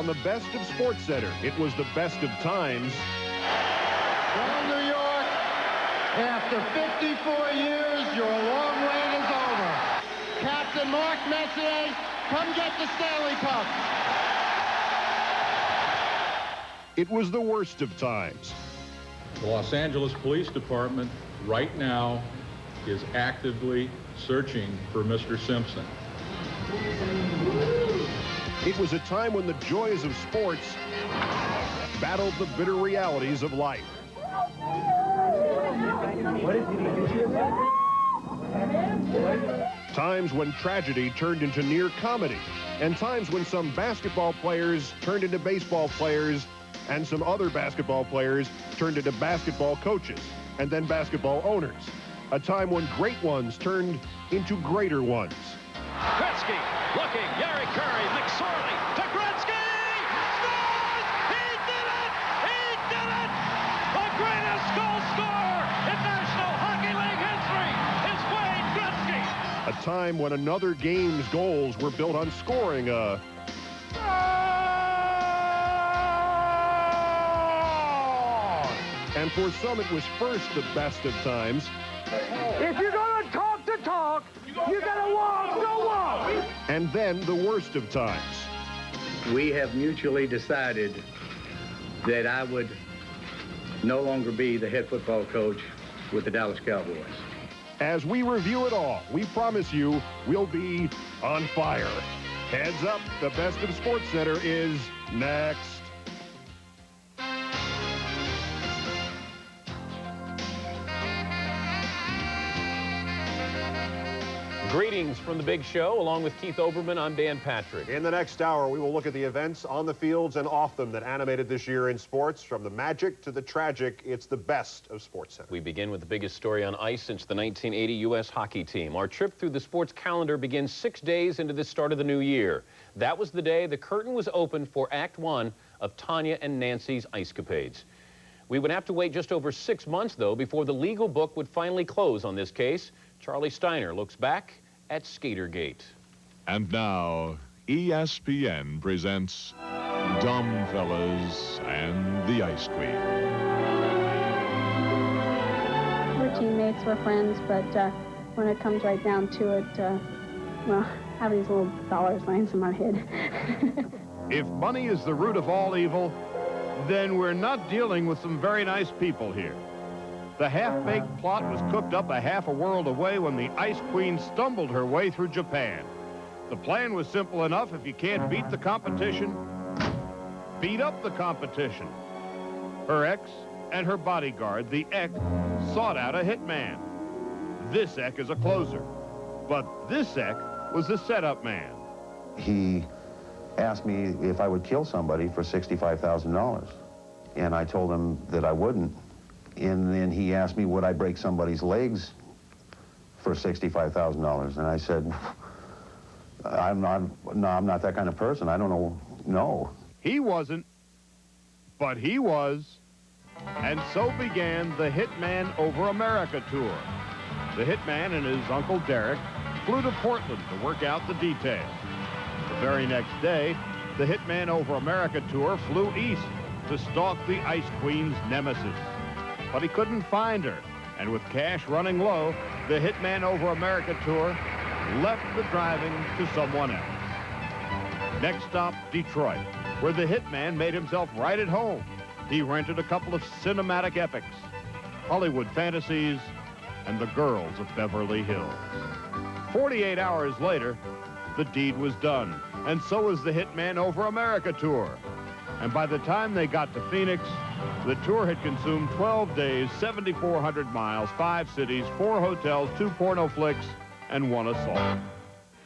on the best of SportCenter. It was the best of times. Well, New York, after 54 years, your long wait is over. Captain Mark Messier, come get the Stanley Cup. It was the worst of times. The Los Angeles Police Department right now is actively searching for Mr. Simpson. It was a time when the joys of sports battled the bitter realities of life. Times when tragedy turned into near comedy, and times when some basketball players turned into baseball players, and some other basketball players turned into basketball coaches, and then basketball owners. A time when great ones turned into greater ones. Gretzky looking, Yari Curry, McSorley to Gretzky! Scores! He did it! He did it! The greatest goal scorer in National Hockey League history is Wayne Gretzky! A time when another game's goals were built on scoring a... And for some, it was first the best of times. If you're going to talk the talk, you got to walk the walk. And then the worst of times. We have mutually decided that I would no longer be the head football coach with the Dallas Cowboys. As we review it all, we promise you we'll be on fire. Heads up, the best of SportCenter is next. Greetings from the big show. Along with Keith Oberman, I'm Dan Patrick. In the next hour, we will look at the events on the fields and off them that animated this year in sports. From the magic to the tragic, it's the best of SportCenter. We begin with the biggest story on ice since the 1980 U.S. hockey team. Our trip through the sports calendar begins 6 days into the start of the new year. That was the day the curtain was opened for Act 1 of Tanya and Nancy's Icecapades. We would have to wait just over 6 months, though, before the legal book would finally close on this case. Charlie Steiner looks back at Skatergate. And now, ESPN presents Dumb Fellas and the Ice Queen. We're teammates, we're friends, but when it comes right down to it, well, I have these little dollar signs in my head. If money is the root of all evil, then we're not dealing with some very nice people here. The half-baked plot was cooked up a half a world away when the Ice Queen stumbled her way through Japan. The plan was simple enough. If you can't beat the competition, beat up the competition. Her ex and her bodyguard, the Eck, sought out a hitman. This Eck is a closer, but this Eck was the setup man. He asked me if I would kill somebody for $65,000, and I told him that I wouldn't. And then he asked me, would I break somebody's legs for $65,000? And I said, I'm not that kind of person. I don't know, no. He wasn't, but he was. And so began the Hitman Over America tour. The Hitman and his Uncle Derek flew to Portland to work out the details. The very next day, the Hitman Over America tour flew east to stalk the Ice Queen's nemesis. But he couldn't find her, and with cash running low, the Hitman Over America tour left the driving to someone else. Next stop, Detroit, where the Hitman made himself right at home. He rented a couple of cinematic epics, Hollywood Fantasies, and The Girls of Beverly Hills. 48 hours later, the deed was done, and so was the Hitman Over America tour. And by the time they got to Phoenix, the tour had consumed 12 days, 7,400 miles, 5 cities, 4 hotels, 2 porno flicks, and 1 assault.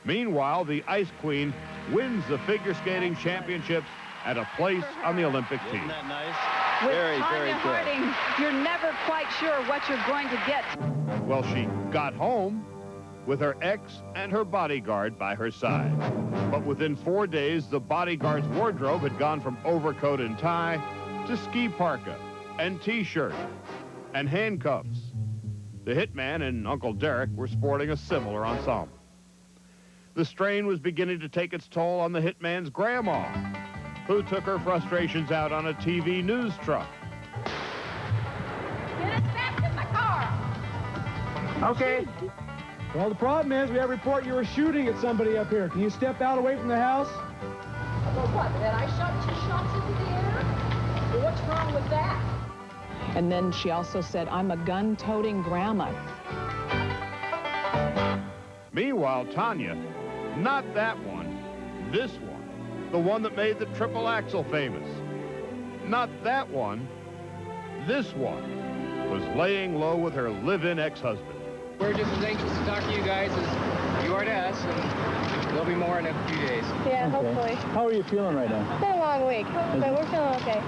Meanwhile, the Ice Queen wins the figure skating championships at a place on the Olympic team. Isn't that nice? With Very, Tanya very good. Harding, you're never quite sure what you're going to get. Well, she got home with her ex and her bodyguard by her side. But within 4 days, the bodyguard's wardrobe had gone from overcoat and tie to ski parka and T-shirt and handcuffs. The Hitman and Uncle Derek were sporting a similar ensemble. The strain was beginning to take its toll on the Hitman's grandma. who took her frustrations out on a TV news truck. Get us back to my car. Okay. Well, the problem is we have a report you were shooting at somebody up here. Can you step out away from the house? Well, what, that I shot 2 shots into the air? Well, what's wrong with that? And then she also said, I'm a gun-toting grandma. Meanwhile, Tanya, not that one, this one, the one that made the triple axel famous. Not that one, this one, was laying low with her live-in ex-husband. We're just as anxious to talk to you guys as you are to us, and there'll be more in a few days. Yeah, hopefully. How are you feeling right now? It's been a long week, but we're feeling okay.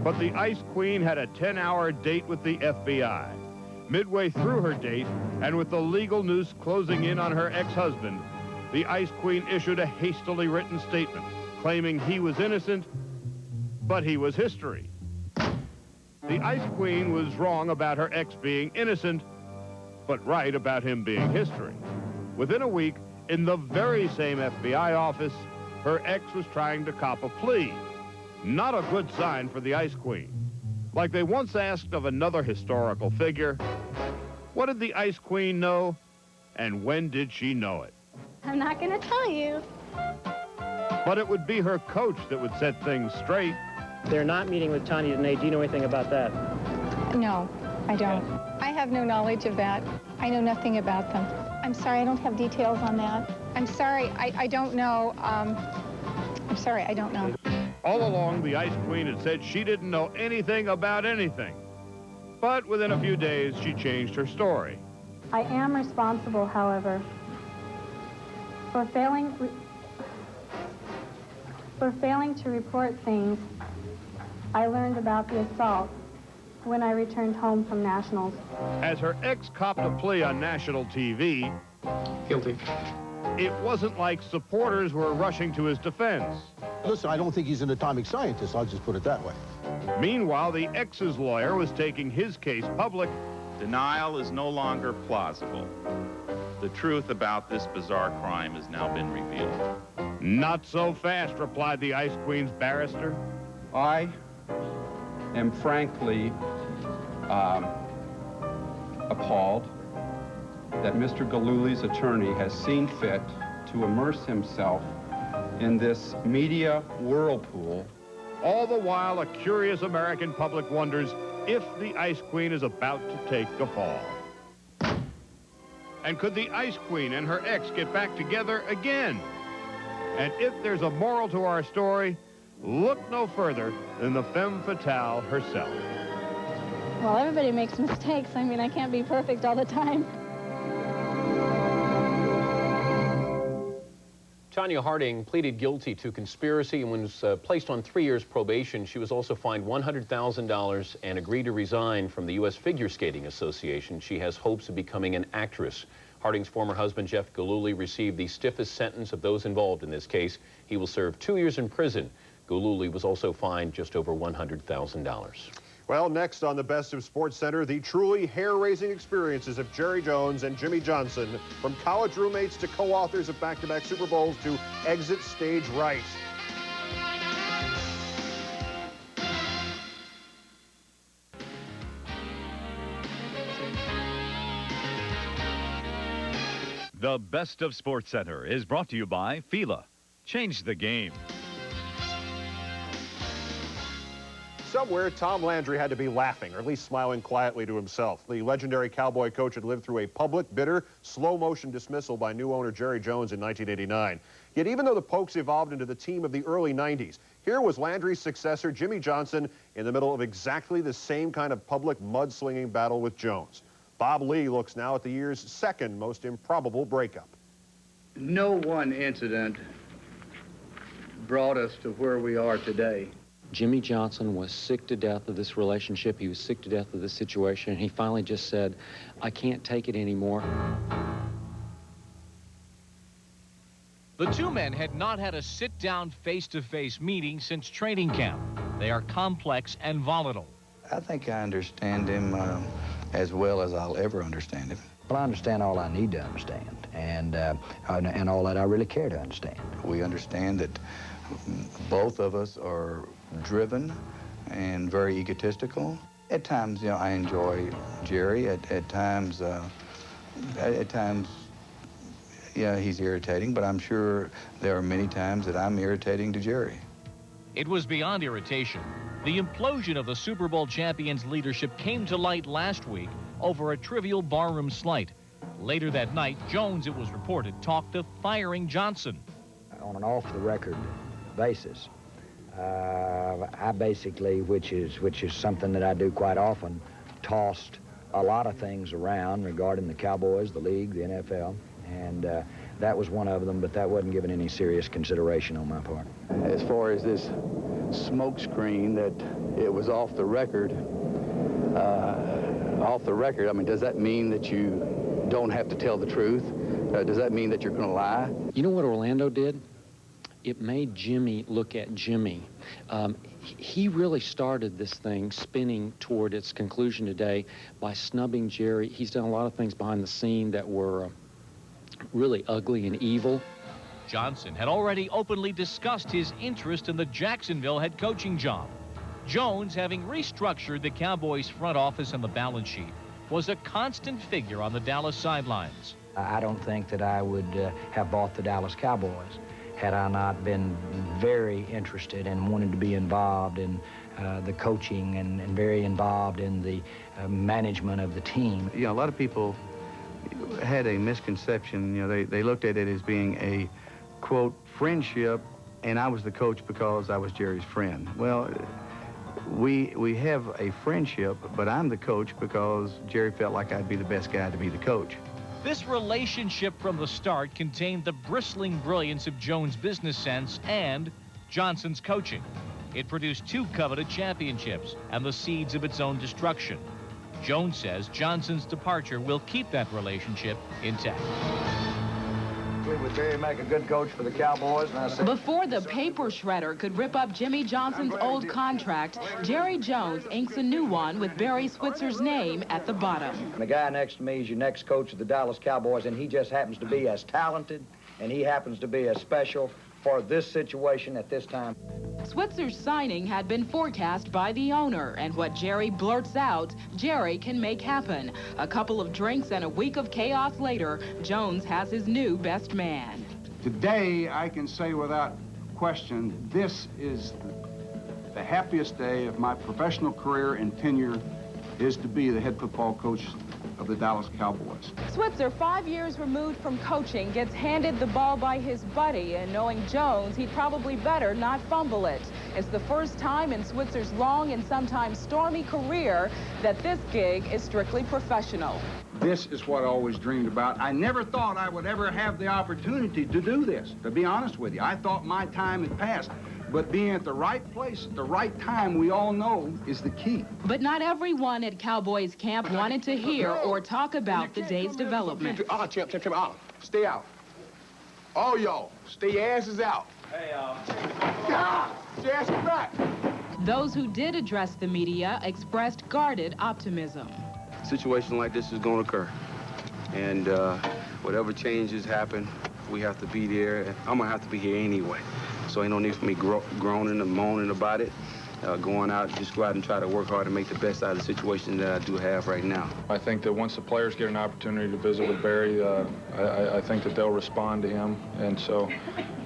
But the Ice Queen had a 10-hour date with the FBI. Midway through her date, and with the legal noose closing in on her ex-husband, the Ice Queen issued a hastily written statement claiming he was innocent, but he was history. The Ice Queen was wrong about her ex being innocent, but right about him being history. Within a week, in the very same FBI office, her ex was trying to cop a plea. Not a good sign for the Ice Queen. Like they once asked of another historical figure, what did the Ice Queen know, and when did she know it? I'm not going to tell you. But it would be her coach that would set things straight. They're not meeting with Tanya tonight. Do you know anything about that? No, I don't. I have no knowledge of that. I know nothing about them. I'm sorry, I don't have details on that. I'm sorry, I don't know. I'm sorry, I don't know. All along, the Ice Queen had said she didn't know anything about anything. But within a few days, she changed her story. I am responsible, however, for failing to report things I learned about the assault when I returned home from nationals. As her ex copped a plea on national TV, Guilty. It wasn't like supporters were rushing to his defense. Listen, I don't think he's an atomic scientist. I'll just put it that way. Meanwhile, the ex's lawyer was taking his case public. Denial is no longer plausible. The truth about this bizarre crime has now been revealed. Not so fast, replied the Ice Queen's barrister. I am frankly appalled that Mr. Gilhuly's attorney has seen fit to immerse himself in this media whirlpool. All the while, a curious American public wonders if the Ice Queen is about to take a fall. And could the Ice Queen and her ex get back together again? And if there's a moral to our story, look no further than the femme fatale herself. Well, everybody makes mistakes. I mean, I can't be perfect all the time. Tanya Harding pleaded guilty to conspiracy and was placed on 3 years probation. She was also fined $100,000 and agreed to resign from the U.S. Figure Skating Association. She has hopes of becoming an actress. Harding's former husband, Jeff Gilhuly, received the stiffest sentence of those involved in this case. He will serve 2 years in prison. Gilhuly was also fined just over $100,000. Well, next on the Best of SportCenter, the truly hair-raising experiences of Jerry Jones and Jimmy Johnson, from college roommates to co-authors of back-to-back Super Bowls to exit stage right. The Best of SportCenter is brought to you by Fila. Change the game. Somewhere, Tom Landry had to be laughing, or at least smiling quietly to himself. The legendary Cowboy coach had lived through a public, bitter, slow-motion dismissal by new owner Jerry Jones in 1989. Yet even though the Pokes evolved into the team of the early 90s, here was Landry's successor, Jimmy Johnson, in the middle of exactly the same kind of public mudslinging battle with Jones. Bob Lee looks now at the year's second most improbable breakup. No one incident brought us to where we are today. Jimmy Johnson was sick to death of this relationship. He was sick to death of this situation. He finally just said, I can't take it anymore. The two men had not had a sit-down face-to-face meeting since training camp. They are complex and volatile. I think I understand him as well as I'll ever understand him. Well, I understand all I need to understand, and all that I really care to understand. We understand that Both of us are driven and very egotistical. At times, you know, I enjoy Jerry. At times, yeah, he's irritating, but I'm sure there are many times that I'm irritating to Jerry. It was beyond irritation. The implosion of the Super Bowl champions' leadership came to light last week over a trivial barroom slight. Later that night, Jones, it was reported, talked of firing Johnson. On an off-the-record basis, I basically, which is something that I do quite often, tossed a lot of things around regarding the Cowboys, the league, the NFL, and that was one of them, but that wasn't given any serious consideration on my part. As far as this smokescreen that it was off the record, I mean, does that mean that you don't have to tell the truth? Does that mean that you're going to lie? You know what Orlando did? It made Jimmy look at Jimmy. He really started this thing spinning toward its conclusion today by snubbing Jerry. He's done a lot of things behind the scene that were really ugly and evil. Johnson had already openly discussed his interest in the Jacksonville head coaching job. Jones, having restructured the Cowboys front office and the balance sheet, was a constant figure on the Dallas sidelines. I don't think that I would have bought the Dallas Cowboys had I not been very interested and wanted to be involved in the coaching and very involved in the management of the team. You know, a lot of people had a misconception. You know, they looked at it as being a, quote, friendship, and I was the coach because I was Jerry's friend. Well, we have a friendship, but I'm the coach because Jerry felt like I'd be the best guy to be the coach. This relationship from the start contained the bristling brilliance of Jones' business sense and Johnson's coaching. It produced 2 coveted championships and the seeds of its own destruction. Jones says Johnson's departure will keep that relationship intact. Would Jerry make a good coach for the Cowboys? And I said, before the paper shredder could rip up Jimmy Johnson's old contract, Jerry Jones inks a new one with Barry Switzer's name at the bottom. And the guy next to me is your next coach of the Dallas Cowboys, and he just happens to be as talented, and he happens to be as special for this situation at this time. Switzer's signing had been forecast by the owner, and what Jerry blurts out, Jerry can make happen. A couple of drinks and a week of chaos later, Jones has his new best man. Today, I can say without question, this is the happiest day of my professional career and tenure is to be the head football coach of the Dallas Cowboys. Switzer, 5 years removed from coaching, gets handed the ball by his buddy, and knowing Jones, he'd probably better not fumble it. It's the first time in Switzer's long and sometimes stormy career that this gig is strictly professional. This is what I always dreamed about. I never thought I would ever have the opportunity to do this, to be honest with you. I thought my time had passed. But being at the right place at the right time, we all know, is the key. But not everyone at Cowboys camp wanted to hear or talk about the day's development. Champ, stay out. All y'all, stay your asses out. Hey, y'all. Stay your asses back. Those who did address the media expressed guarded optimism. A situation like this is going to occur. And whatever changes happen, we have to be there. I'm going to have to be here anyway. So ain't no need for me groaning and moaning about it. Just go out and try to work hard and make the best out of the situation that I do have right now. I think that once the players get an opportunity to visit with Barry, I think that they'll respond to him. And so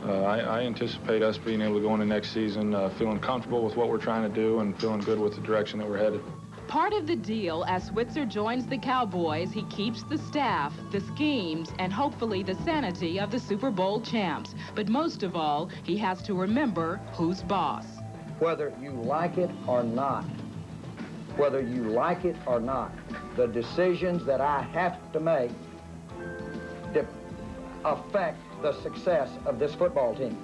I anticipate us being able to go into next season feeling comfortable with what we're trying to do and feeling good with the direction that we're headed. Part of the deal, as Switzer joins the Cowboys, he keeps the staff, the schemes, and hopefully the sanity of the Super Bowl champs. But most of all, he has to remember who's boss. Whether you like it or not, the decisions that I have to make affect the success of this football team.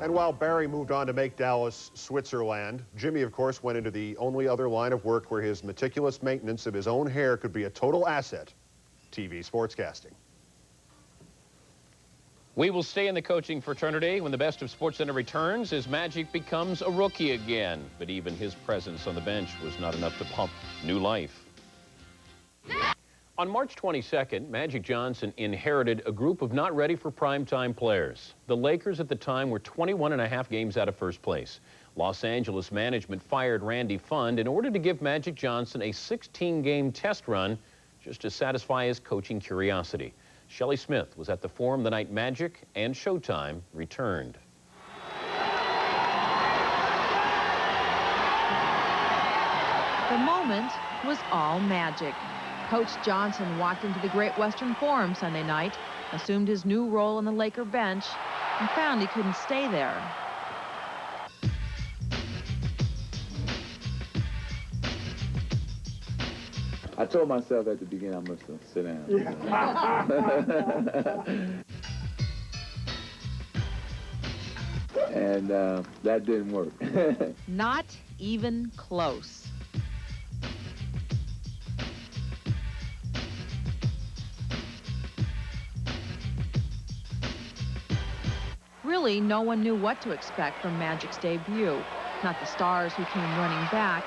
And while Barry moved on to make Dallas Switzerland, Jimmy, of course, went into the only other line of work where his meticulous maintenance of his own hair could be a total asset, TV sportscasting. We will stay in the coaching fraternity. When the best of SportCenter returns, his magic becomes a rookie again. But even his presence on the bench was not enough to pump new life. On March 22nd, Magic Johnson inherited a group of not ready for primetime players. The Lakers at the time were 21.5 games out of first place. Los Angeles management fired Randy Fund in order to give Magic Johnson a 16-game test run just to satisfy his coaching curiosity. Shelley Smith was at the Forum the night Magic and Showtime returned. The moment was all Magic. Coach Johnson walked into the Great Western Forum Sunday night, assumed his new role on the Laker bench, and found he couldn't stay there. I told myself at the beginning I must sit down. And that didn't work. Not even close. Really, no one knew what to expect from Magic's debut. Not the stars who came running back,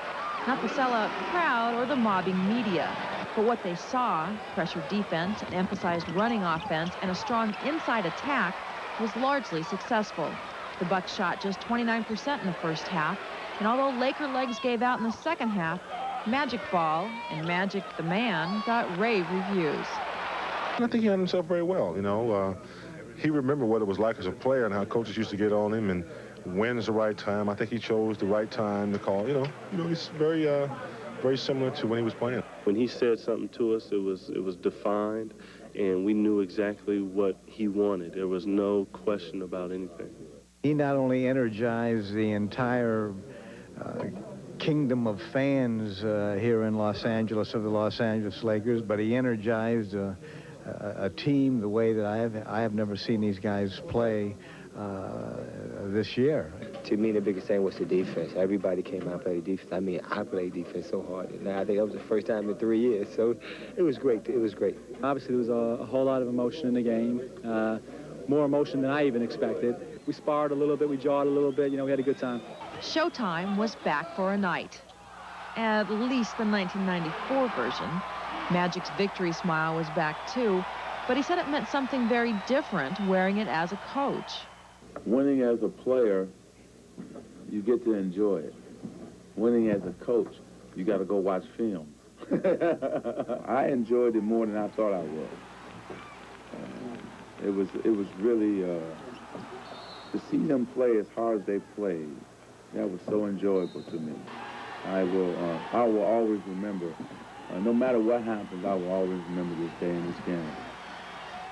not the sellout crowd or the mobbing media. But what they saw, pressure defense, an emphasized running offense, and a strong inside attack, was largely successful. The Bucks shot just 29% in the first half, and although Laker legs gave out in the second half, Magic Ball and Magic the Man got rave reviews. I think he handled himself very well, you know. He remembered what it was like as a player and how coaches used to get on him and when's the right time. I think he chose the right time to call. You know, he's very similar to when he was playing. When he said something to us, it was defined, and we knew exactly what he wanted. There was no question about anything. He not only energized the entire kingdom of fans here in Los Angeles of the Los Angeles Lakers, but he energized a team the way that I have never seen these guys play this year. To me, the biggest thing was the defense. Everybody came out and played defense. I mean, I played defense so hard. And I think that was the first time in 3 years, so it was great. It was great. Obviously, there was a whole lot of emotion in the game, more emotion than I even expected. We sparred a little bit, we jawed a little bit, you know, we had a good time. Showtime was back for a night. At least the 1994 version. Magic's victory smile was back too, but he said it meant something very different wearing it as a coach. Winning as a player, you get to enjoy it. Winning as a coach, you got to go watch film. I enjoyed it more than I thought I would. It was really to see them play as hard as they played. That was so enjoyable to me. I will always remember. No matter what happens, I will always remember this day and this game.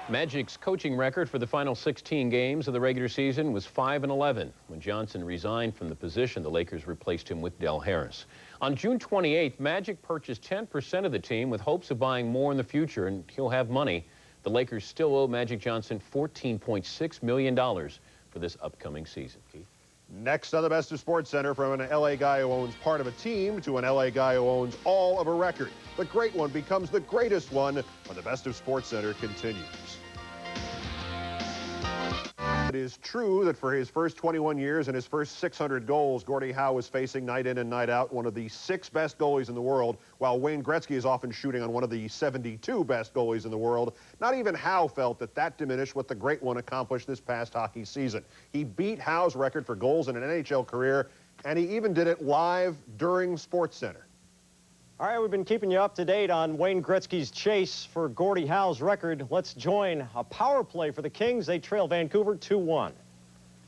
Magic's coaching record for the final 16 games of the regular season was 5-11. When Johnson resigned from the position, the Lakers replaced him with Del Harris. On June 28th, Magic purchased 10% of the team with hopes of buying more in the future, and he'll have money. The Lakers still owe Magic Johnson $14.6 million for this upcoming season. Keith? Next on the Best of SportCenter, from an LA guy who owns part of a team to an LA guy who owns all of a record. The great one becomes the greatest one when the Best of SportCenter continues. It is true that for his first 21 years and his first 600 goals, Gordie Howe was facing night in and night out one of the 6 best goalies in the world, while Wayne Gretzky is often shooting on one of the 72 best goalies in the world. Not even Howe felt that diminished what the great one accomplished this past hockey season. He beat Howe's record for goals in an NHL career, and he even did it live during SportCenter. All right, we've been keeping you up to date on Wayne Gretzky's chase for Gordie Howe's record. Let's join a power play for the Kings. They trail Vancouver 2-1.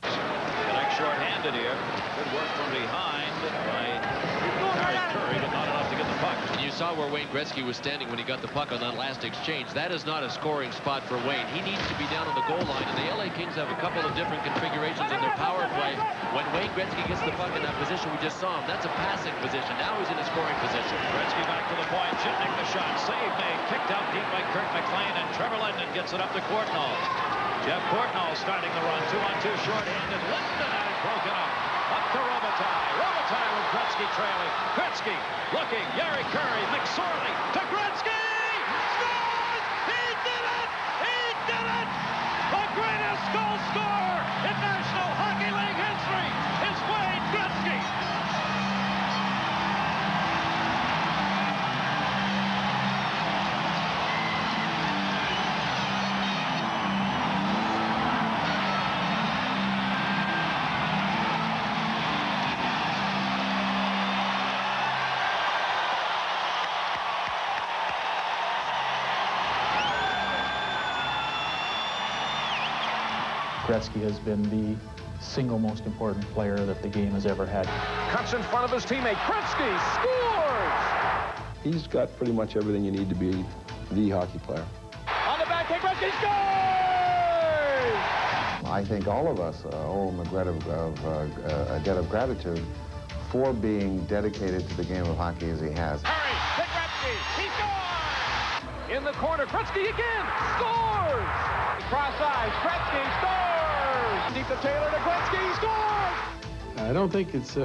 Connect short-handed here. Good work from behind by Curry, but not enough to get the puck. And you saw where Wayne Gretzky was standing when he got the puck on that last exchange. That is not a scoring spot for Wayne. He needs to be down on the goal line, and the LA Kings have a couple of different configurations in their power play. When Wayne Gretzky gets the puck in that position we just saw him, that's a passing position. Now he's in a scoring position. Gretzky back to the point. Shipnick the shot. Save made. Kicked out deep by Kurt McLean, and Trevor Linden gets it up to Courtnall. Jeff Courtnall starting the run. 2-on-2 short-handed. Linden had it broken up. Up to Robitaille. Robitaille with Gretzky trailing. Gretzky looking. Yari Curry. McSorley to Gretzky. Scores! He did it! He did it! The greatest goal scorer in National Hockey League history is Wayne Gretzky. Gretzky has been the single most important player that the game has ever had. Cuts in front of his teammate. Gretzky scores! He's got pretty much everything you need to be the hockey player. On the backhand, Gretzky scores! I think all of us owe him a debt of gratitude for being dedicated to the game of hockey as he has. Hurry, to Gretzky, he scores! In the corner, Gretzky again, scores! Cross eyes, Gretzky scores! Deep to Taylor to Gretzky, he scores! I don't think it's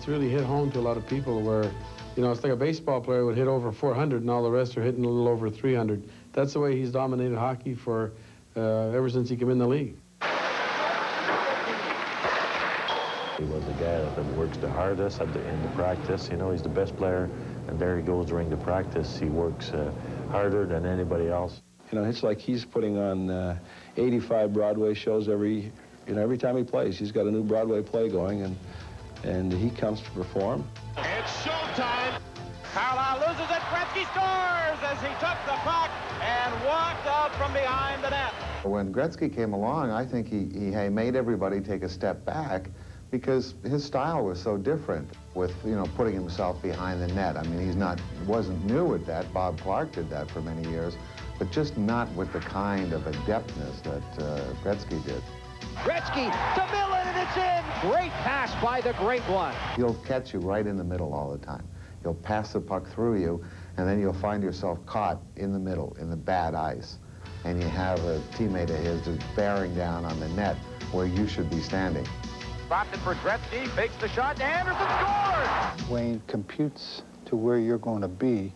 really hit home to a lot of people where, you know, it's like a baseball player would hit over 400 and all the rest are hitting a little over 300. That's the way he's dominated hockey for ever since he came in the league. He was a guy that works the hardest in the practice. You know, he's the best player, and there he goes during the practice. He works harder than anybody else. You know, it's like he's putting on 85 Broadway shows every time he plays. He's got a new Broadway play going, and he comes to perform. It's showtime. Carlisle loses it. Gretzky scores as he took the puck and walked out from behind the net. When Gretzky came along, I think he made everybody take a step back because his style was so different with, you know, putting himself behind the net. I mean, wasn't new at that. Bob Clark did that for many years, but just not with the kind of adeptness that Gretzky did. Gretzky to Millen, and it's in. Great pass by the great one. He'll catch you right in the middle all the time. He'll pass the puck through you, and then you'll find yourself caught in the middle, in the bad ice. And you have a teammate of his just bearing down on the net where you should be standing. Dropped it for Gretzky, fakes the shot, and Anderson scores! Wayne computes to where you're going to be,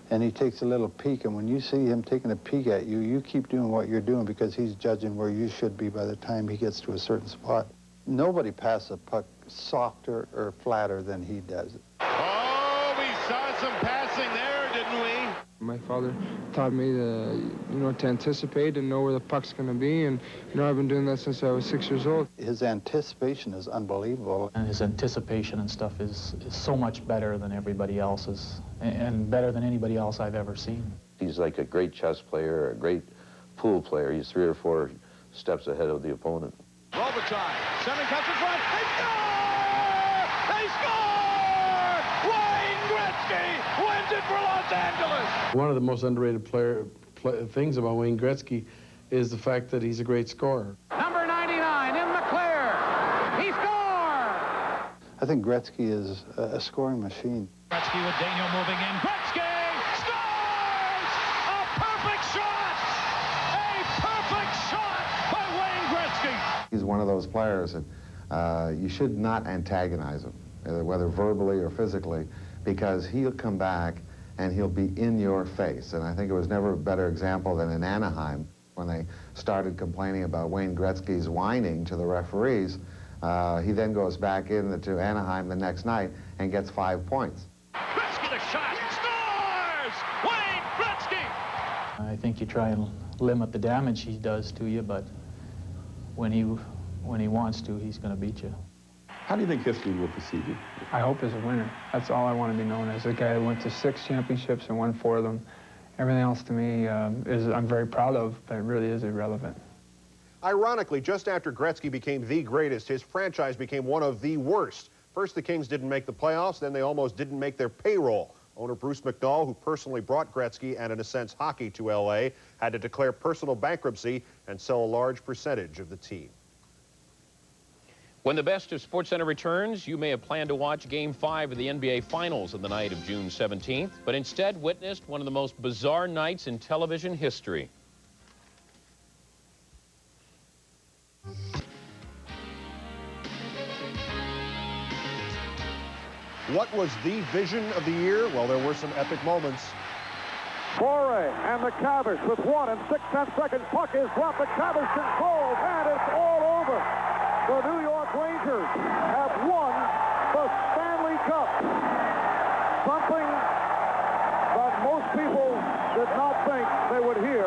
and he takes a little peek, and when you see him taking a peek at you, you keep doing what you're doing because he's judging where you should be by the time he gets to a certain spot. Nobody passes a puck softer or flatter than he does it. Oh, we saw some passing there, didn't we? My father taught me to anticipate and know where the puck's going to be, and I've been doing that since I was 6 years old. His anticipation is unbelievable. And his anticipation and stuff is so much better than everybody else's, and better than anybody else I've ever seen. He's like a great chess player, a great pool player. He's 3 or 4 steps ahead of the opponent. Robitaille, center cuts in front, they score! They score! Wayne Gretzky wins it for Los Angeles! One of the most underrated things about Wayne Gretzky is the fact that he's a great scorer. Number 99 in the clear. He scored! I think Gretzky is a scoring machine. Gretzky with Daniel moving in. Gretzky scores! A perfect shot! A perfect shot by Wayne Gretzky! He's one of those players that you should not antagonize him, whether verbally or physically, because he'll come back and he'll be in your face. And I think it was never a better example than in Anaheim when they started complaining about Wayne Gretzky's whining to the referees. He then goes back into Anaheim the next night and gets 5 points. Gretzky the shot, scores! Wayne Gretzky! I think you try and limit the damage he does to you, but when he wants to, he's going to beat you. How do you think history will perceive you? I hope as a winner. That's all I want to be known as. A guy who went to 6 championships and won 4 of them. Everything else to me I'm very proud of, but it really is irrelevant. Ironically, just after Gretzky became the greatest, his franchise became one of the worst. First, the Kings didn't make the playoffs, then they almost didn't make their payroll. Owner Bruce McNall, who personally brought Gretzky and, in a sense, hockey to L.A., had to declare personal bankruptcy and sell a large percentage of the team. When the best of SportCenter returns, you may have planned to watch Game 5 of the NBA Finals on the night of June 17th, but instead witnessed one of the most bizarre nights in television history. What was the vision of the year? Well, there were some epic moments. Foray and the Cavs with 1 6/10 seconds. Puck is dropped. The Cavs control, and it's all over. The New York Rangers have won the Stanley Cup. Something that most people did not think they would hear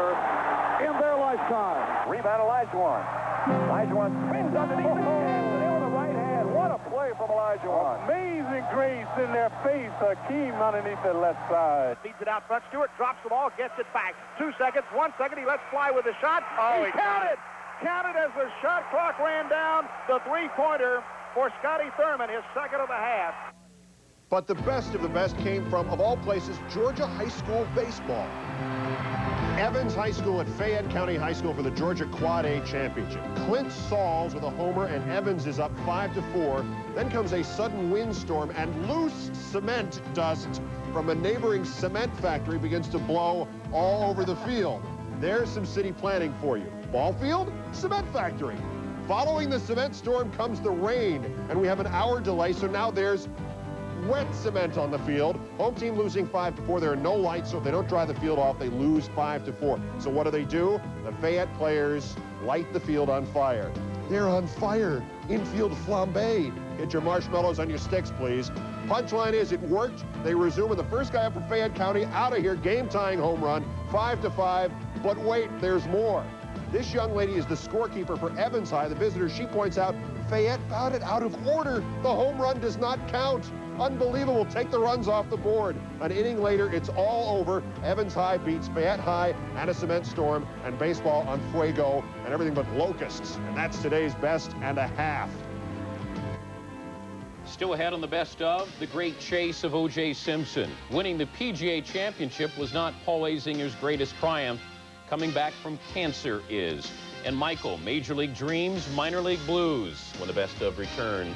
in their lifetime. Rebound Olajuwon. Olajuwon spins underneath the on the right hand. What a play from Olajuwon. Amazing grace in their face. Hakeem underneath the left side. Feeds it out front. Stewart drops the ball, gets it back. 2 seconds, 1 second. He lets fly with the shot. Oh, he counted. counted as the shot clock ran down. The three-pointer for Scotty Thurman, his second of the half. But the best of the best came from, of all places, Georgia High School baseball. Evans High School at Fayette County High School for the Georgia Quad A Championship. Clint Sauls with a homer, and Evans is up 5-4. Then comes a sudden windstorm, and loose cement dust from a neighboring cement factory begins to blow all over the field. There's some city planning for you. Ball field, cement factory. Following the cement storm comes the rain, and we have an hour delay, so now there's wet cement on the field. Home team losing 5-4. There are no lights, so if they don't dry the field off, they lose 5-4. So what do? The Fayette players light the field on fire. They're on fire. Infield flambe. Get your marshmallows on your sticks, please. Punchline is it worked. They resume, and the first guy up for Fayette County out of here, game-tying home run, 5-5. But wait, there's more. This young lady is the scorekeeper for Evans High. The visitor, she points out, Fayette batted out of order. The home run does not count. Unbelievable. Take the runs off the board. An inning later, it's all over. Evans High beats Fayette High and a cement storm, and baseball on fuego and everything but locusts. And that's today's best and a half. Still ahead on the best of, the great chase of O.J. Simpson. Winning the PGA Championship was not Paul Azinger's greatest triumph. Coming back from cancer is. And Michael, Major League Dreams, Minor League Blues, when the best of returns.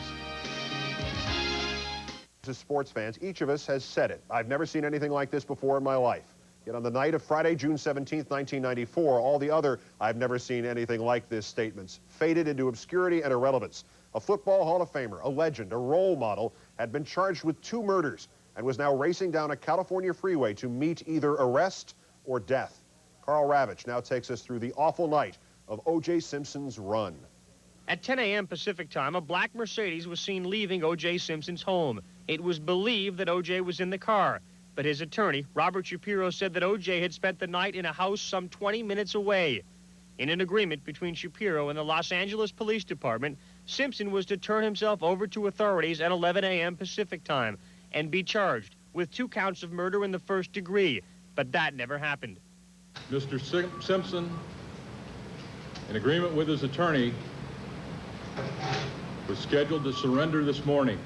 As sports fans, each of us has said it. I've never seen anything like this before in my life. Yet on the night of Friday, June 17th, 1994, all the other I've never seen anything like this statements faded into obscurity and irrelevance. A football Hall of Famer, a legend, a role model, had been charged with 2 murders and was now racing down a California freeway to meet either arrest or death. Carl Ravitch now takes us through the awful night of O.J. Simpson's run. At 10 a.m. Pacific time, a black Mercedes was seen leaving O.J. Simpson's home. It was believed that O.J. was in the car, but his attorney, Robert Shapiro, said that O.J. had spent the night in a house some 20 minutes away. In an agreement between Shapiro and the Los Angeles Police Department, Simpson was to turn himself over to authorities at 11 a.m. Pacific time and be charged with 2 counts of murder in the first degree, but that never happened. Mr. Simpson, in agreement with his attorney, was scheduled to surrender this morning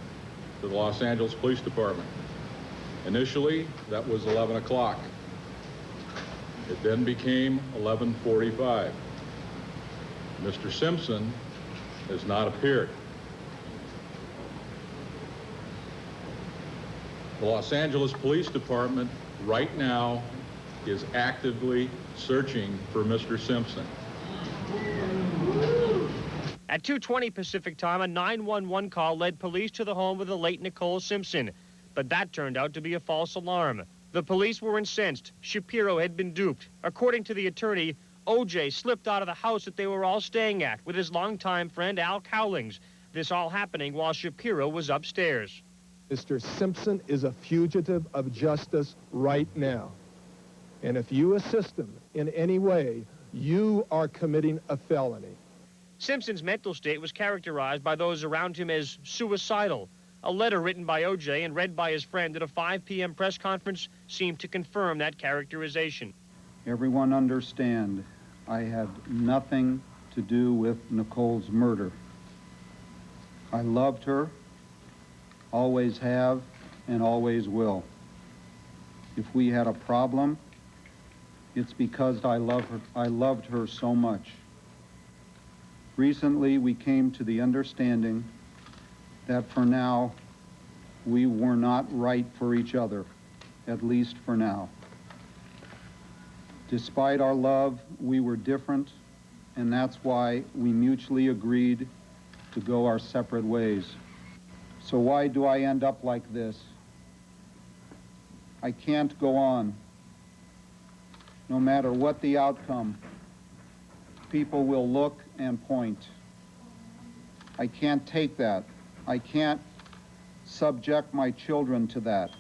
to the Los Angeles Police Department. Initially, that was 11 o'clock. It then became 11:45. Mr. Simpson has not appeared. The Los Angeles Police Department right now is actively searching for Mr. Simpson. At 2:20 Pacific time, a 911 call led police to the home of the late Nicole Simpson, but that turned out to be a false alarm. The police were incensed. Shapiro had been duped. According to the attorney, O.J. slipped out of the house that they were all staying at with his longtime friend Al Cowlings. This all happening while Shapiro was upstairs. Mr. Simpson is a fugitive of justice right now. And if you assist him in any way, you are committing a felony. Simpson's mental state was characterized by those around him as suicidal. A letter written by O.J. and read by his friend at a 5 p.m. press conference seemed to confirm that characterization. Everyone understand, I had nothing to do with Nicole's murder. I loved her, always have, and always will. If we had a problem, it's because I loved her so much. Recently, we came to the understanding that for now, we were not right for each other, at least for now. Despite our love, we were different, and that's why we mutually agreed to go our separate ways. So why do I end up like this? I can't go on. No matter what the outcome, people will look and point. I can't take that. I can't subject my children to that.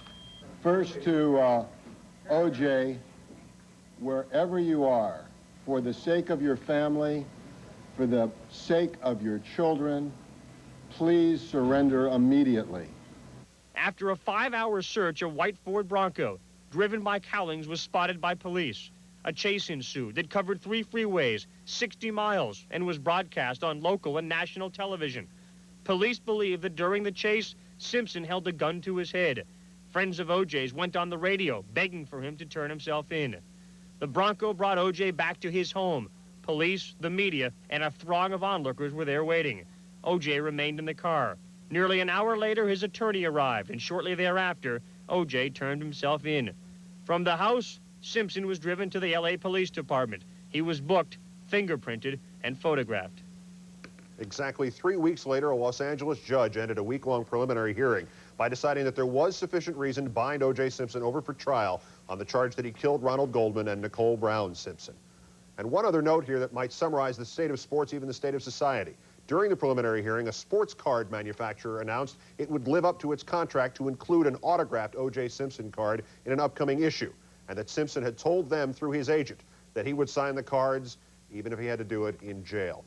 First to O.J., wherever you are, for the sake of your family, for the sake of your children, please surrender immediately. After a 5-hour search, a white Ford Bronco, driven by Cowlings, was spotted by police. A chase ensued that covered 3 freeways, 60 miles, and was broadcast on local and national television. Police believe that during the chase, Simpson held a gun to his head. Friends of O.J.'s went on the radio begging for him to turn himself in. The Bronco brought O.J. back to his home. Police, the media, and a throng of onlookers were there waiting. O.J. remained in the car. Nearly an hour later, his attorney arrived, and shortly thereafter, O.J. turned himself in. From the house, Simpson was driven to the L.A. Police Department. He was booked, fingerprinted, and photographed. Exactly 3 weeks later, a Los Angeles judge ended a week-long preliminary hearing by deciding that there was sufficient reason to bind O.J. Simpson over for trial on the charge that he killed Ronald Goldman and Nicole Brown Simpson. And one other note here that might summarize the state of sports, even the state of society. During the preliminary hearing, a sports card manufacturer announced it would live up to its contract to include an autographed O.J. Simpson card in an upcoming issue, and that Simpson had told them through his agent that he would sign the cards even if he had to do it in jail.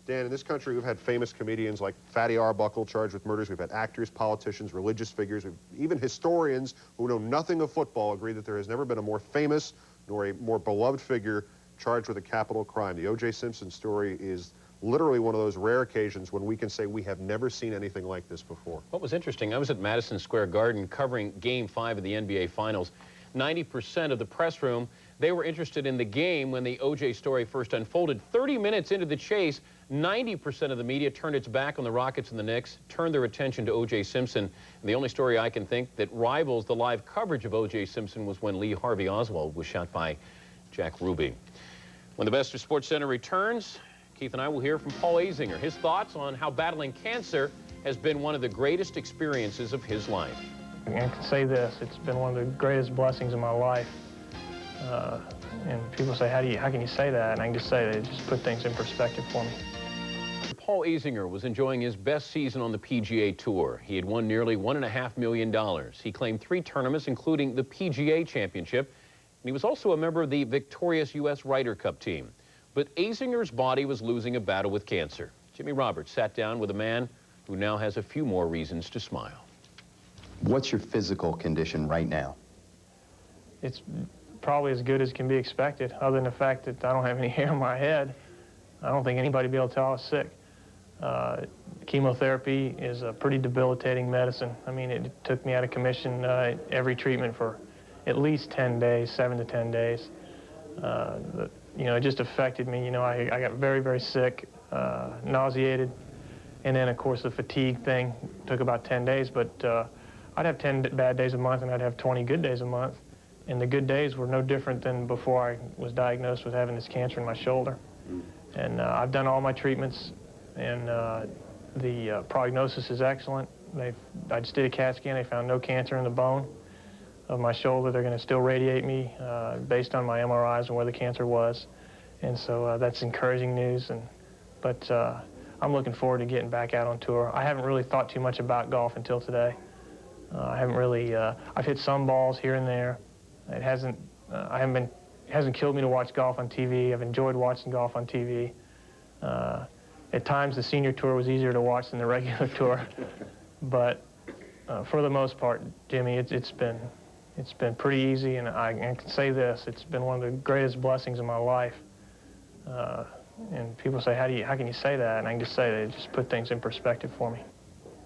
Dan, in this country, we've had famous comedians like Fatty Arbuckle charged with murders. We've had actors, politicians, religious figures, even historians who know nothing of football agree that there has never been a more famous nor a more beloved figure charged with a capital crime. The O.J. Simpson story is literally one of those rare occasions when we can say we have never seen anything like this before. What was interesting, I was at Madison Square Garden covering Game 5 of the NBA Finals. 90% of the press room, they were interested in the game when the O.J. story first unfolded. 30 minutes into the chase, 90% of the media turned its back on the Rockets and the Knicks, turned their attention to O.J. Simpson. And the only story I can think that rivals the live coverage of O.J. Simpson was when Lee Harvey Oswald was shot by Jack Ruby. When the best of SportsCenter returns, Keith and I will hear from Paul Azinger, his thoughts on how battling cancer has been one of the greatest experiences of his life. I can say this, it's been one of the greatest blessings of my life. And people say, how can you say that? And I can just say that it just put things in perspective for me. Paul Azinger was enjoying his best season on the PGA Tour. He had won nearly $1.5 million. He claimed 3 tournaments, including the PGA Championship, and he was also a member of the victorious U.S. Ryder Cup team. But Azinger's body was losing a battle with cancer. Jimmy Roberts sat down with a man who now has a few more reasons to smile. What's your physical condition right now? It's probably as good as can be expected, other than the fact that I don't have any hair on my head. I don't think anybody would be able to tell I was sick. Chemotherapy is a pretty debilitating medicine. I mean, it took me out of commission every treatment for at least 10 days, 7 to 10 days. You know, it just affected me. You know, I got very, very sick, nauseated, and then, of course, the fatigue thing took about 10 days, but I'd have 10 bad days a month, and I'd have 20 good days a month, and the good days were no different than before I was diagnosed with having this cancer in my shoulder. And I've done all my treatments, and the prognosis is excellent. I just did a CAT scan. They found no cancer in the bone of my shoulder. They're going to still radiate me based on my MRIs and where the cancer was. And so that's encouraging news. But I'm looking forward to getting back out on tour. I haven't really thought too much about golf until today. I haven't really, I've hit some balls here and there. It hasn't killed me to watch golf on TV. I've enjoyed watching golf on TV. At times, the senior tour was easier to watch than the regular tour. But for the most part, Jimmy, it's been pretty easy, and I can say this, it's been one of the greatest blessings of my life. And people say, how can you say that? And I can just say that it just put things in perspective for me.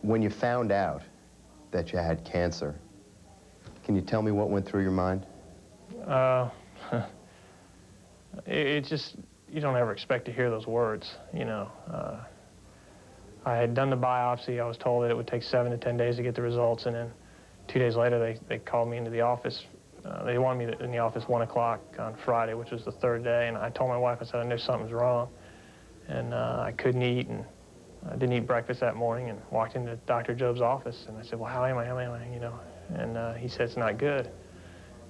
When you found out that you had cancer, can you tell me what went through your mind? It's just, you don't ever expect to hear those words, you know. I had done the biopsy. I was told that it would take 7 to 10 days to get the results, and then 2 days later they called me into the office. They wanted me in the office 1 o'clock on Friday, which was the 3rd day, and I told my wife, I said, I knew something's wrong. And I couldn't eat, and I didn't eat breakfast that morning, and walked into Dr. Job's office, and I said, well, how am I, you know? And he said, it's not good.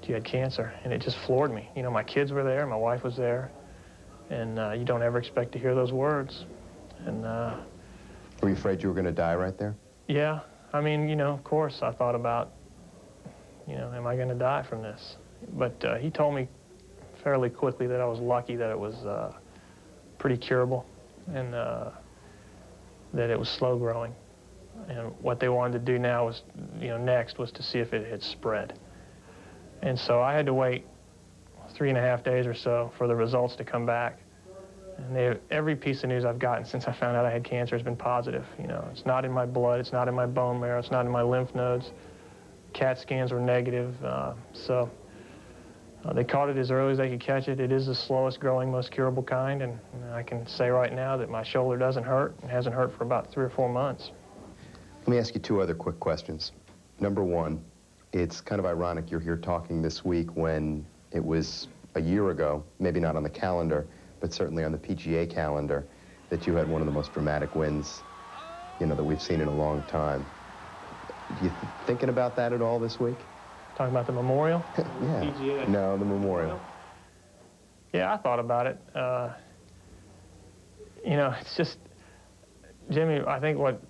You had cancer, and it just floored me. You know, my kids were there, my wife was there, and you don't ever expect to hear those words. And were you afraid you were going to die right there? Yeah, I mean, you know, of course, I thought about, you know, am I going to die from this? But he told me fairly quickly that I was lucky that it was pretty curable, and that it was slow growing. And what they wanted to do now was, you know, next was to see if it had spread. And so I had to wait 3.5 days or so for the results to come back. And every piece of news I've gotten since I found out I had cancer has been positive. You know, it's not in my blood, it's not in my bone marrow, it's not in my lymph nodes. CAT scans were negative, they caught it as early as they could catch it. It is the slowest growing, most curable kind, and I can say right now that my shoulder doesn't hurt. It hasn't hurt for about 3 or 4 months. Let me ask you 2 other quick questions. Number 1, it's kind of ironic you're here talking this week when it was a year ago, maybe not on the calendar, but certainly on the PGA calendar, that you had one of the most dramatic wins, you know, that we've seen in a long time. You thinking about that at all this week? Talking about the memorial? Yeah. PGA. No, the memorial. Yeah, I thought about it. You know, it's just, Jimmy, I think what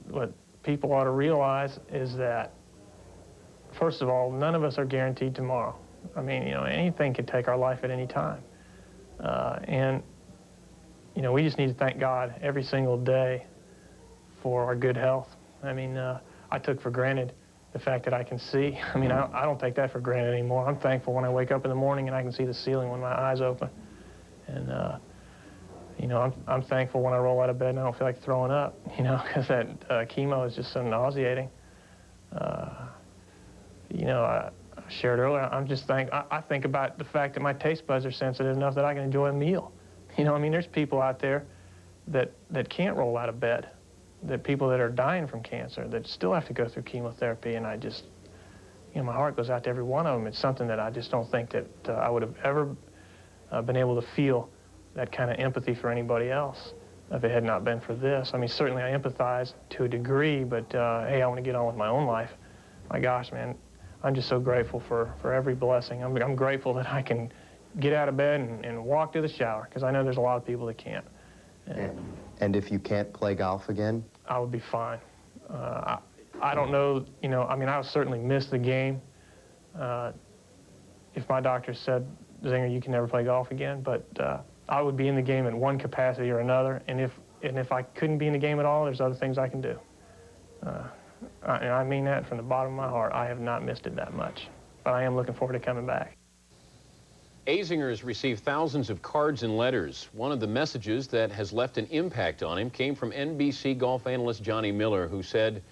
people ought to realize is that, first of all, none of us are guaranteed tomorrow. I mean, you know, anything could take our life at any time. And, you know, we just need to thank God every single day for our good health. I mean, I took for granted the fact that I can see. I mean, I don't take that for granted anymore. I'm thankful when I wake up in the morning and I can see the ceiling when my eyes open. And, you know, I'm thankful when I roll out of bed and I don't feel like throwing up, you know, because that chemo is just so nauseating. You know, I shared earlier, I think about the fact that my taste buds are sensitive enough that I can enjoy a meal. You know, I mean, there's people out there that can't roll out of bed. That people that are dying from cancer that still have to go through chemotherapy, and I just, you know, my heart goes out to every one of them. It's something that I just don't think that I would have ever been able to feel that kind of empathy for anybody else if it had not been for this. I mean, certainly I empathize to a degree, but hey, I want to get on with my own life. My gosh, man, I'm just so grateful for every blessing. I'm grateful that I can get out of bed and walk to the shower, because I know there's a lot of people that can't. And if you can't play golf again? I would be fine. I don't know, you know, I mean, I would certainly miss the game if my doctor said, Zinger, you can never play golf again, but I would be in the game in one capacity or another, and if I couldn't be in the game at all, there's other things I can do. And I mean that from the bottom of my heart. I have not missed it that much, but I am looking forward to coming back. Azinger has received thousands of cards and letters. One of the messages that has left an impact on him came from NBC golf analyst Johnny Miller, who said,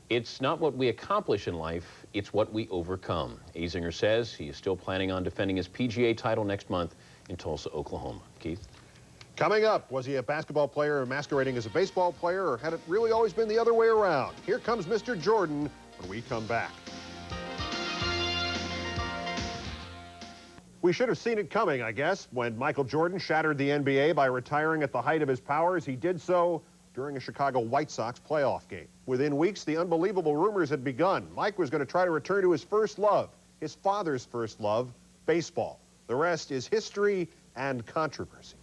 "It's not what we accomplish in life, it's what we overcome." Azinger says he is still planning on defending his PGA title next month in Tulsa, Oklahoma. Keith? Coming up, was he a basketball player masquerading as a baseball player, or had it really always been the other way around? Here comes Mr. Jordan when we come back. We should have seen it coming, I guess. When Michael Jordan shattered the NBA by retiring at the height of his powers, he did so during a Chicago White Sox playoff game. Within weeks, the unbelievable rumors had begun. Mike was going to try to return to his first love, his father's first love, baseball. The rest is history and controversy.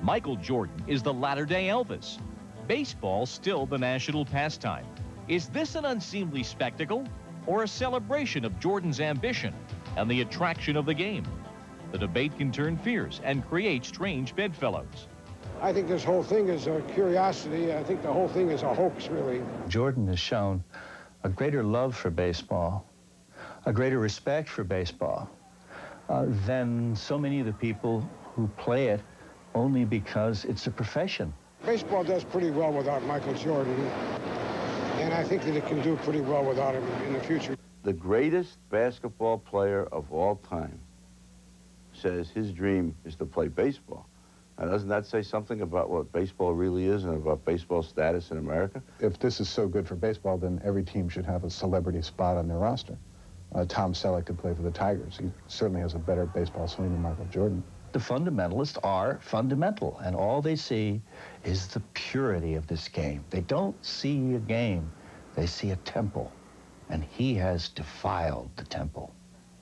Michael Jordan is the latter-day Elvis. Baseball still the national pastime. Is this an unseemly spectacle or a celebration of Jordan's ambition and the attraction of the game? The debate can turn fierce and create strange bedfellows. I think this whole thing is a curiosity. I think the whole thing is a hoax, really. Jordan has shown a greater love for baseball, a greater respect for baseball than so many of the people who play it only because it's a profession. Baseball does pretty well without Michael Jordan, and I think that it can do pretty well without him in the future. The greatest basketball player of all time says his dream is to play baseball. Now, doesn't that say something about what baseball really is and about baseball status in America? If this is so good for baseball, then every team should have a celebrity spot on their roster. Tom Selleck could play for the Tigers. He certainly has a better baseball swing than Michael Jordan. The fundamentalists are fundamental, and all they see is the purity of this game. They don't see a game, they see a temple, and he has defiled the temple.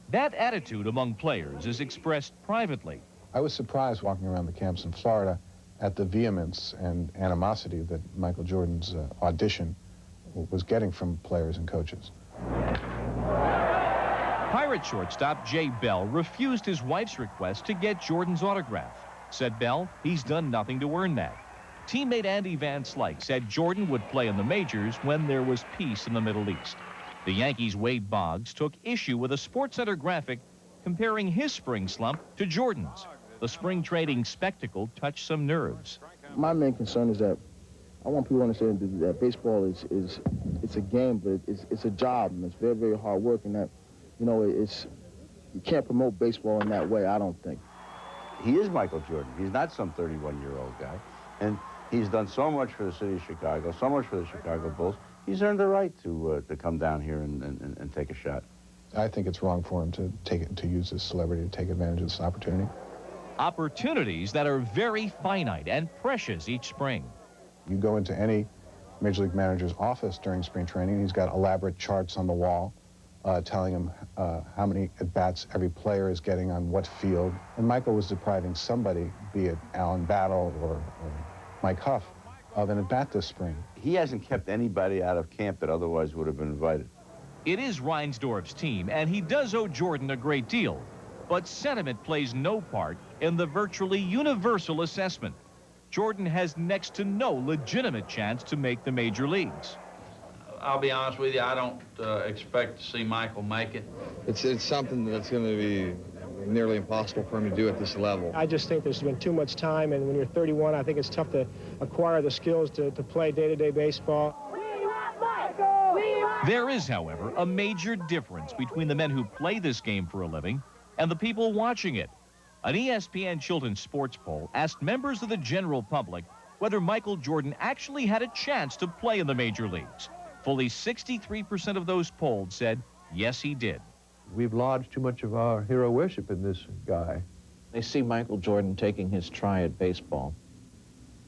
That attitude among players is expressed privately. I was surprised walking around the camps in Florida at the vehemence and animosity that Michael Jordan's audition was getting from players and coaches. Pirate shortstop Jay Bell refused his wife's request to get Jordan's autograph. Said Bell, he's done nothing to earn that. Teammate Andy Van Slyke said Jordan would play in the majors when there was peace in the Middle East. The Yankees' Wade Boggs took issue with a SportCenter graphic comparing his spring slump to Jordan's. The spring training spectacle touched some nerves. My main concern is that I want people to understand that baseball is a game, but it's a job, and it's very, very hard work, and that, you know, you can't promote baseball in that way, I don't think. He is Michael Jordan. He's not some 31-year-old guy. And he's done so much for the city of Chicago, so much for the Chicago Bulls. He's earned the right to come down here and take a shot. I think it's wrong for him to use his celebrity to take advantage of this opportunity. Opportunities that are very finite and precious each spring. You go into any Major League manager's office during spring training, he's got elaborate charts on the wall telling him how many at-bats every player is getting on what field. And Michael was depriving somebody, be it Alan Battle or Mike Huff, of an at-bat this spring. He hasn't kept anybody out of camp that otherwise would have been invited. It is Reinsdorf's team, and he does owe Jordan a great deal. But sentiment plays no part in the virtually universal assessment. Jordan has next to no legitimate chance to make the major leagues. I'll be honest with you, I don't expect to see Michael make it. It's something that's going to be nearly impossible for him to do at this level. I just think there's been too much time, and when you're 31, I think it's tough to acquire the skills to play day-to-day baseball. There is, however, a major difference between the men who play this game for a living and the people watching it. An ESPN Chilton sports poll asked members of the general public whether Michael Jordan actually had a chance to play in the major leagues. Fully 63% of those polled said yes, he did. We've lodged too much of our hero worship in this guy. They see Michael Jordan taking his try at baseball.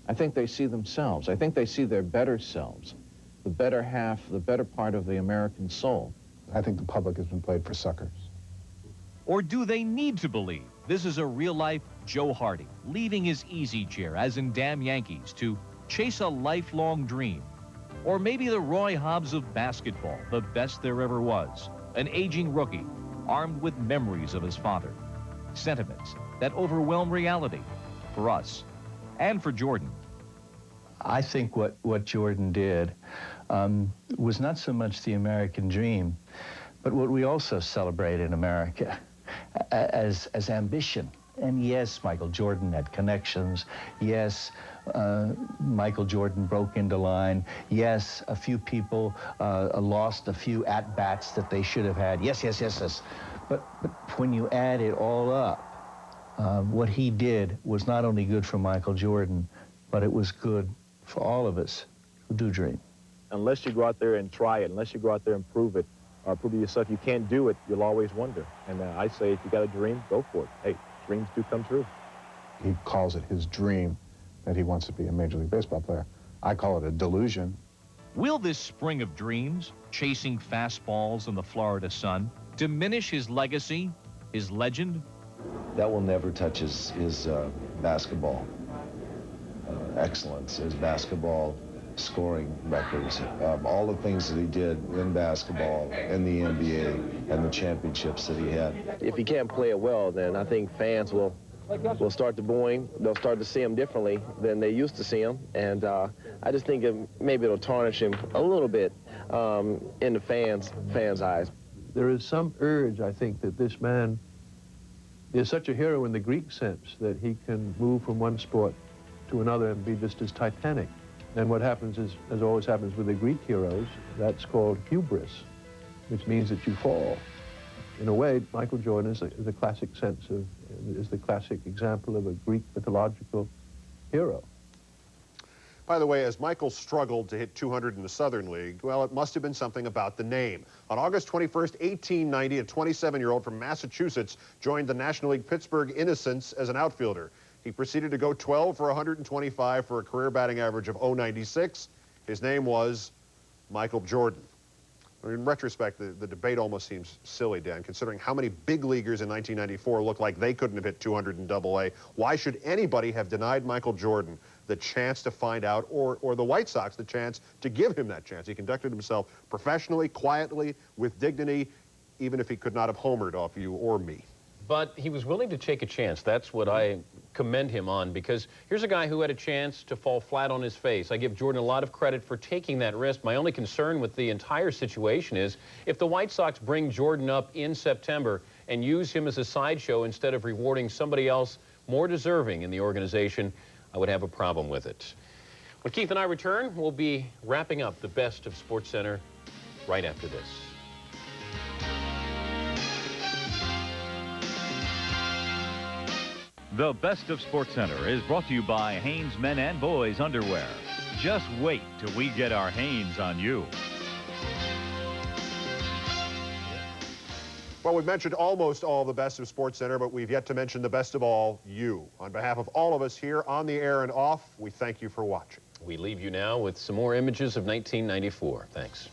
I think they see themselves. I think they see their better selves, the better half, the better part of the American soul. I think the public has been played for suckers. Or do they need to believe this is a real-life Joe Hardy, leaving his easy chair, as in Damn Yankees, to chase a lifelong dream? Or maybe the Roy Hobbs of basketball, the best there ever was, an aging rookie, armed with memories of his father. Sentiments that overwhelm reality for us and for Jordan. I think what Jordan did was not so much the American dream, but what we also celebrate in America as ambition. And yes, Michael Jordan had connections. Yes, Michael Jordan broke into line. Yes, a few people lost a few at-bats that they should have had. Yes, yes, yes, yes. But when you add it all up, what he did was not only good for Michael Jordan, but it was good for all of us who do dream. Unless you go out there and try it, unless you go out there and prove it, or prove to yourself you can't do it, you'll always wonder. And I say, if you got a dream, go for it. Hey, dreams do come true. He calls it his dream that he wants to be a Major League Baseball player. I call it a delusion. Will this spring of dreams, chasing fastballs in the Florida sun, diminish his legacy, his legend? That will never touch his basketball excellence, his basketball scoring records, all the things that he did in basketball, in the NBA, and the championships that he had. If he can't play it well, then I think fans will start to boo him. They'll start to see him differently than they used to see him. And I just think maybe it'll tarnish him a little bit in the fans' eyes. There is some urge, I think, that this man is such a hero in the Greek sense that he can move from one sport to another and be just as titanic. And what happens is, as always happens with the Greek heroes, that's called hubris, which means that you fall. In a way, Michael Jordan is the classic is the classic example of a Greek mythological hero. By the way, as Michael struggled to hit 200 in the Southern League, well, it must have been something about the name. On August 21st, 1890, a 27-year-old from Massachusetts joined the National League Pittsburgh Innocents as an outfielder. He proceeded to go 12 for 125 for a career batting average of .096. His name was Michael Jordan. In retrospect, the debate almost seems silly, Dan, considering how many big leaguers in 1994 looked like they couldn't have hit 200 in Double-A. Why should anybody have denied Michael Jordan the chance to find out, or the White Sox the chance to give him that chance? He conducted himself professionally, quietly, with dignity, even if he could not have homered off you or me. But he was willing to take a chance. That's what I commend him on, because here's a guy who had a chance to fall flat on his face. I give Jordan a lot of credit for taking that risk. My only concern with the entire situation is if the White Sox bring Jordan up in September and use him as a sideshow instead of rewarding somebody else more deserving in the organization, I would have a problem with it. When Keith and I return, we'll be wrapping up the best of SportsCenter right after this. The best of SportsCenter is brought to you by Hanes Men and Boys Underwear. Just wait till we get our Hanes on you. Well, we've mentioned almost all the best of SportsCenter, but we've yet to mention the best of all, you. On behalf of all of us here on the air and off, we thank you for watching. We leave you now with some more images of 1994. Thanks.